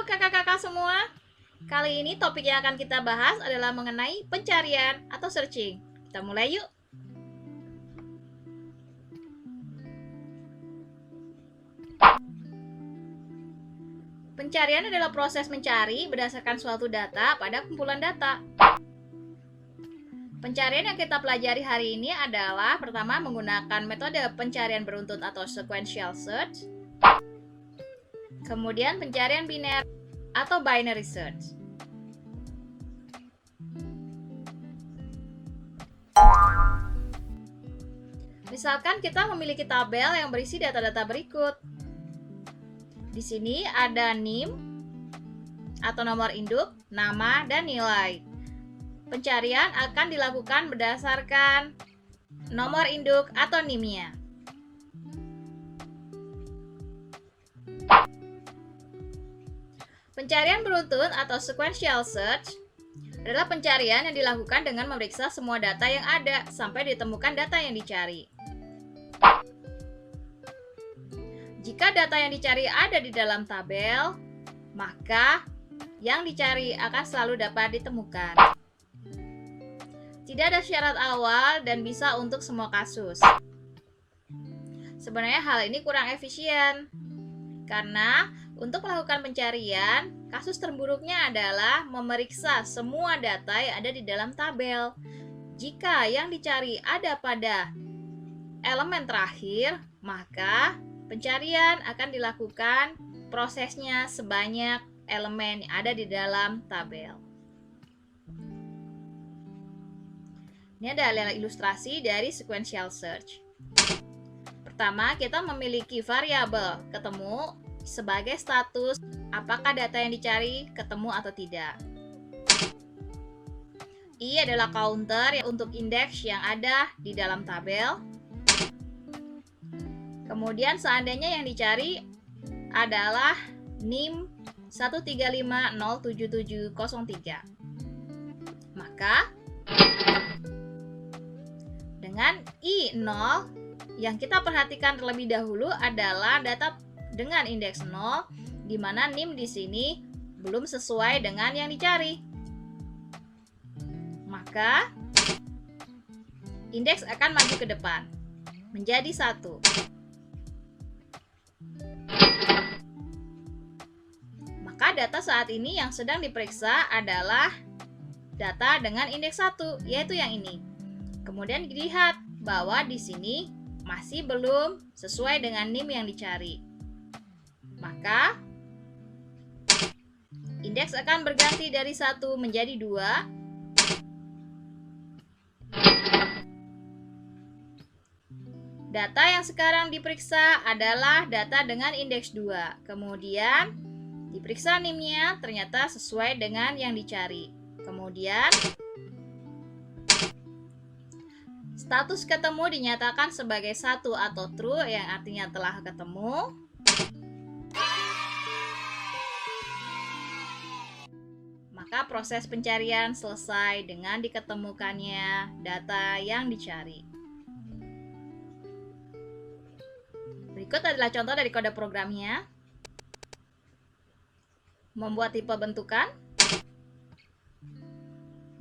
kakak-kakak semua. Kali ini topik yang akan kita bahas adalah mengenai pencarian atau searching. Kita mulai yuk. Pencarian adalah proses mencari berdasarkan suatu data pada kumpulan data. Pencarian yang kita pelajari hari ini adalah pertama menggunakan metode pencarian beruntun atau sequential search. Kemudian pencarian biner atau binary search. Misalkan kita memiliki tabel yang berisi data-data berikut. Di sini ada NIM atau nomor induk, nama, dan nilai. Pencarian akan dilakukan berdasarkan nomor induk atau NIM-nya. Pencarian beruntun atau sequential search adalah pencarian yang dilakukan dengan memeriksa semua data yang ada sampai ditemukan data yang dicari. Jika data yang dicari ada di dalam tabel, maka yang dicari akan selalu dapat ditemukan. Tidak ada syarat awal dan bisa untuk semua kasus. Sebenarnya hal ini kurang efisien, karena untuk melakukan pencarian, kasus terburuknya adalah memeriksa semua data yang ada di dalam tabel. Jika yang dicari ada pada elemen terakhir, maka pencarian akan dilakukan prosesnya sebanyak elemen yang ada di dalam tabel. Ini adalah ilustrasi dari sequential search. Pertama, kita memiliki variabel ketemu sebagai status apakah data yang dicari ketemu atau tidak. I adalah counter untuk indeks yang ada di dalam tabel. Kemudian seandainya yang dicari adalah NIM 135.07703. Maka dengan I0 yang kita perhatikan terlebih dahulu adalah data dengan indeks 0, di mana NIM di sini belum sesuai dengan yang dicari. Maka indeks akan maju ke depan menjadi 1. Maka data saat ini yang sedang diperiksa adalah data dengan indeks 1, yaitu yang ini. Kemudian dilihat bahwa di sini masih belum sesuai dengan NIM yang dicari. Maka indeks akan berganti dari 1 menjadi 2. Data yang sekarang diperiksa adalah data dengan indeks 2. Kemudian diperiksa NIM-nya ternyata sesuai dengan yang dicari. Kemudian status ketemu dinyatakan sebagai 1 atau true yang artinya telah ketemu. Maka proses pencarian selesai dengan diketemukannya data yang dicari. Berikut adalah contoh dari kode programnya. Membuat tipe bentukan,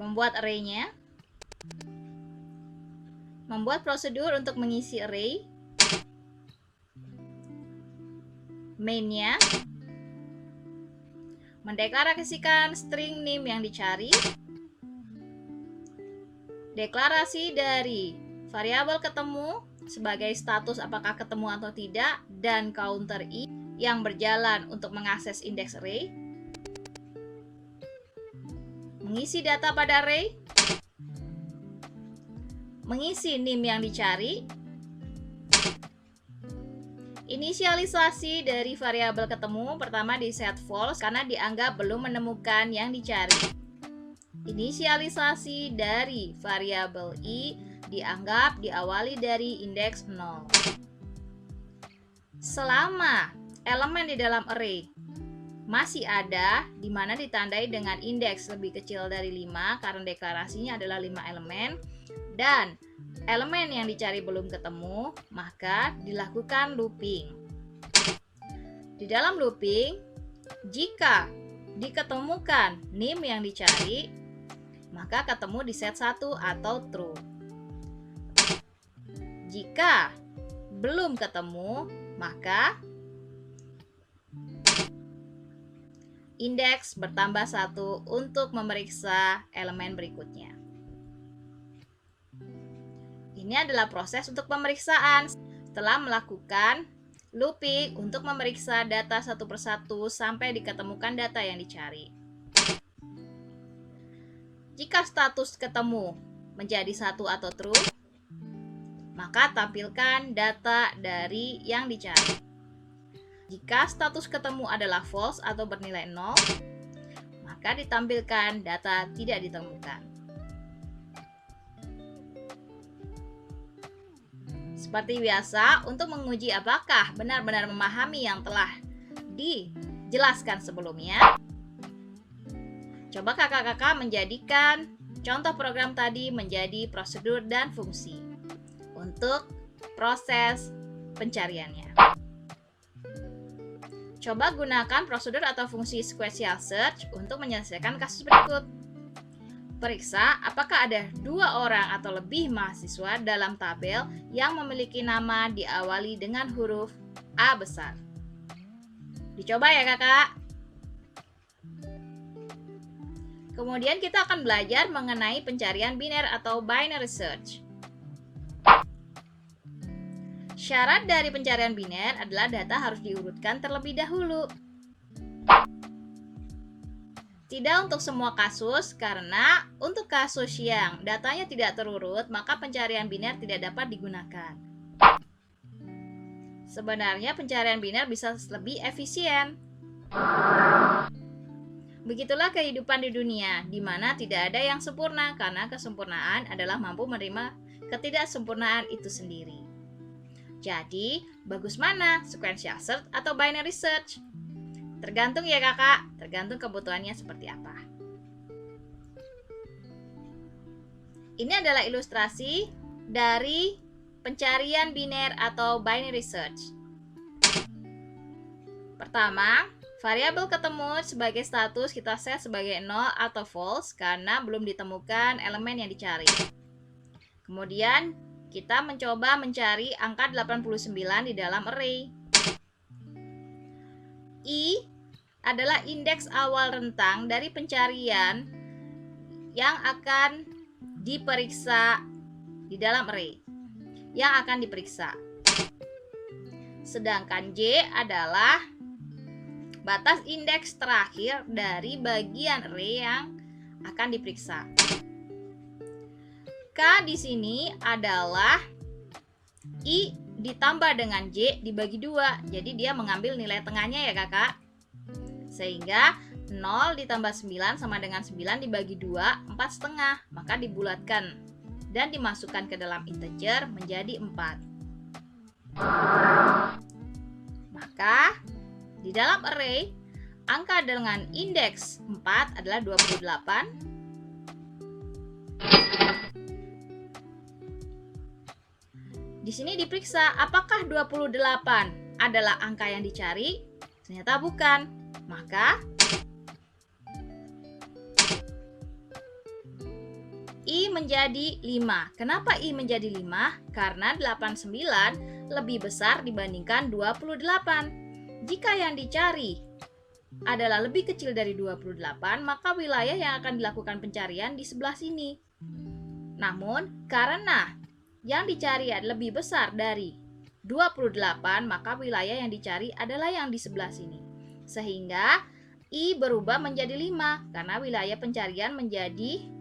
membuat array-nya, membuat prosedur untuk mengisi array, main-nya, mendeklarasikan string NIM yang dicari, deklarasi dari variabel ketemu sebagai status apakah ketemu atau tidak, dan counter I yang berjalan untuk mengakses indeks array, mengisi data pada array, mengisi NIM yang dicari, inisialisasi dari variabel ketemu pertama di set false karena dianggap belum menemukan yang dicari. Inisialisasi dari variabel I dianggap diawali dari indeks 0. Selama elemen di dalam array masih ada, di mana ditandai dengan indeks lebih kecil dari 5 karena deklarasinya adalah 5 elemen, dan elemen yang dicari belum ketemu, maka dilakukan looping. Di dalam looping, Jika diketemukan NIM yang dicari, maka ketemu di set 1 atau true. Jika belum ketemu, maka indeks bertambah 1 untuk memeriksa elemen berikutnya. Ini adalah proses untuk pemeriksaan. Setelah melakukan looping untuk memeriksa data satu persatu sampai diketemukan data yang dicari. Jika status ketemu menjadi 1 atau true, maka tampilkan data dari yang dicari. Jika status ketemu adalah false atau bernilai 0, maka ditampilkan data tidak ditemukan. Seperti biasa, untuk menguji apakah benar-benar memahami yang telah dijelaskan sebelumnya, coba kakak-kakak menjadikan contoh program tadi menjadi prosedur dan fungsi untuk proses pencariannya. Coba gunakan prosedur atau fungsi sequential search untuk menyelesaikan kasus berikut. Periksa apakah ada 2 orang atau lebih mahasiswa dalam tabel yang memiliki nama diawali dengan huruf A besar. Dicoba ya kakak. Kemudian kita akan belajar mengenai pencarian biner atau binary search. Syarat dari pencarian biner adalah data harus diurutkan terlebih dahulu. Tidak untuk semua kasus, karena untuk kasus yang datanya tidak terurut, maka pencarian biner tidak dapat digunakan. Sebenarnya pencarian biner bisa lebih efisien. Begitulah kehidupan di dunia, di mana tidak ada yang sempurna, karena kesempurnaan adalah mampu menerima ketidaksempurnaan itu sendiri. Jadi, bagus mana? Sequential search atau binary search? Tergantung ya kakak, tergantung kebutuhannya seperti apa. Ini adalah ilustrasi dari pencarian biner atau binary search. Pertama, variabel ketemu sebagai status kita set sebagai 0 atau false karena belum ditemukan elemen yang dicari. Kemudian, kita mencoba mencari angka 89 di dalam array. I adalah indeks awal rentang dari pencarian yang akan diperiksa di dalam array. Yang akan diperiksa. Sedangkan J adalah batas indeks terakhir dari bagian array yang akan diperiksa. K di sini adalah I ditambah dengan J dibagi 2. Jadi dia mengambil nilai tengahnya ya kakak. Sehingga 0 ditambah 9 sama dengan 9 dibagi 2, 4,5. Maka dibulatkan dan dimasukkan ke dalam integer menjadi 4. Maka di dalam array, angka dengan indeks 4 adalah 28. Di sini diperiksa apakah 28 adalah angka yang dicari? Ternyata bukan. Maka I menjadi 5. Kenapa I menjadi 5? Karena 89 lebih besar dibandingkan 28. Jika yang dicari adalah lebih kecil dari 28, maka wilayah yang akan dilakukan pencarian di sebelah sini. Namun, karena yang dicari lebih besar dari 28, maka wilayah yang dicari adalah yang di sebelah sini. Sehingga I berubah menjadi 5 karena wilayah pencarian menjadi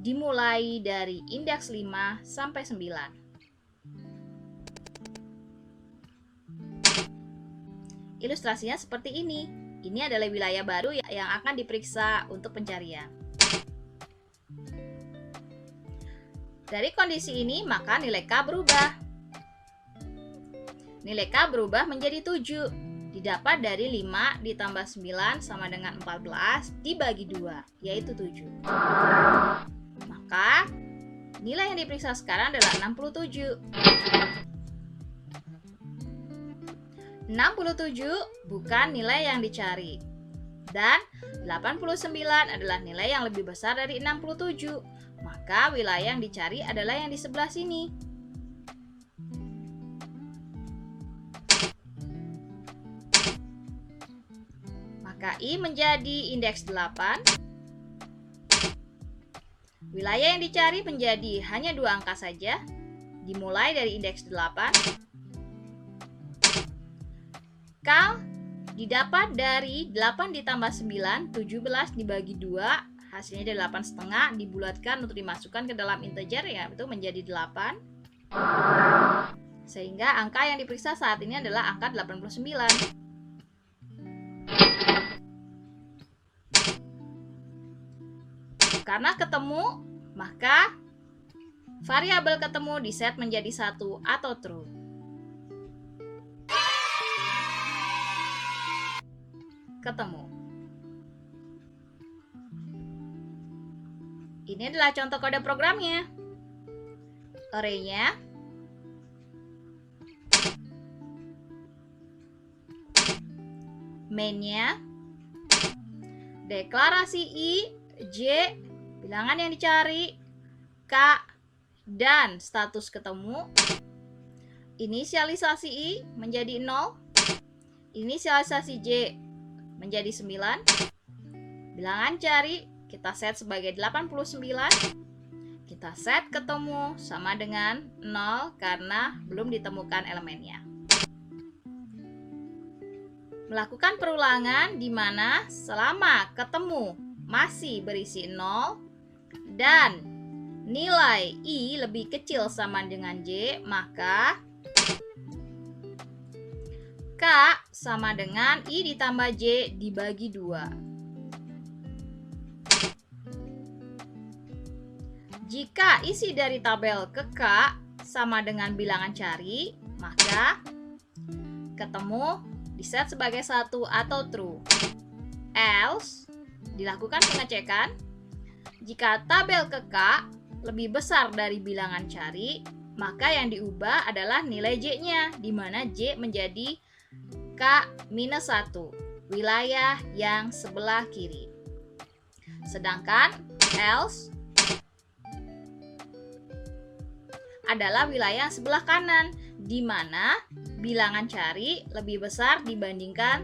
dimulai dari indeks 5 sampai 9. Ilustrasinya seperti ini. Ini adalah wilayah baru yang akan diperiksa untuk pencarian. Dari kondisi ini, maka nilai K berubah. Nilai K berubah menjadi 7. Didapat dari 5 ditambah 9 sama dengan 14 dibagi 2, yaitu 7. Maka, nilai yang diperiksa sekarang adalah 67. 67 bukan nilai yang dicari. Dan 89 adalah nilai yang lebih besar dari 67. Maka wilayah yang dicari adalah yang di sebelah sini. Maka I menjadi indeks 8. Wilayah yang dicari menjadi hanya 2 angka saja, dimulai dari indeks 8. K didapat dari 8 ditambah 9, 17 dibagi 2, hasilnya dari 8,5, dibulatkan untuk dimasukkan ke dalam integer, ya, itu menjadi 8. Sehingga angka yang diperiksa saat ini adalah angka 89. Karena ketemu, maka variabel ketemu diset menjadi 1 atau true. Ketemu. Ini adalah contoh kode programnya. Array-nya main-nya, deklarasi I, J, bilangan yang dicari, K, dan status ketemu. Inisialisasi I menjadi 0, inisialisasi J menjadi 9. Bilangan cari kita set sebagai 89. Kita set ketemu sama dengan 0 karena belum ditemukan elemennya. Melakukan perulangan di mana selama ketemu masih berisi 0 dan nilai I lebih kecil sama dengan J, maka K sama dengan I ditambah J dibagi 2. Jika isi dari tabel ke K sama dengan bilangan cari, maka ketemu diset sebagai 1 atau true. Else, dilakukan pengecekan. Jika tabel ke K lebih besar dari bilangan cari, maka yang diubah adalah nilai J-nya, di mana J menjadi K-1, wilayah yang sebelah kiri. Sedangkan else adalah wilayah sebelah kanan, di mana bilangan cari lebih besar dibandingkan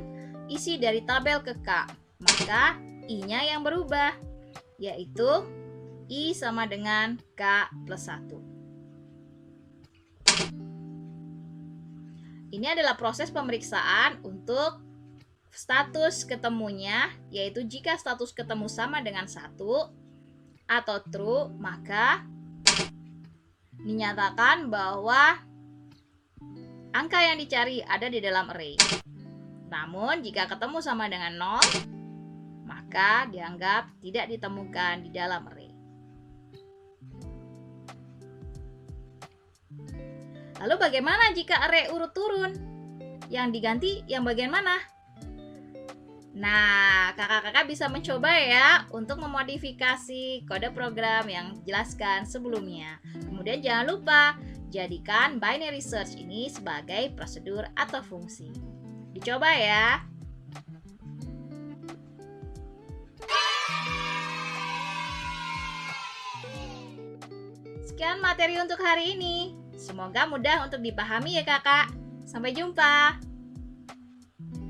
isi dari tabel ke K. Maka I-nya yang berubah, yaitu I sama dengan K plus 1. Ini adalah proses pemeriksaan untuk status ketemunya, yaitu jika status ketemu sama dengan 1 atau true, maka dinyatakan bahwa angka yang dicari ada di dalam array. Namun, jika ketemu sama dengan 0, maka dianggap tidak ditemukan di dalam array. Lalu bagaimana jika array urut turun? Yang diganti yang bagian mana? Nah, kakak-kakak bisa mencoba ya untuk memodifikasi kode program yang dijelaskan sebelumnya. Kemudian jangan lupa jadikan binary search ini sebagai prosedur atau fungsi. Dicoba ya. Sekian materi untuk hari ini. Semoga mudah untuk dipahami ya kakak. Sampai jumpa.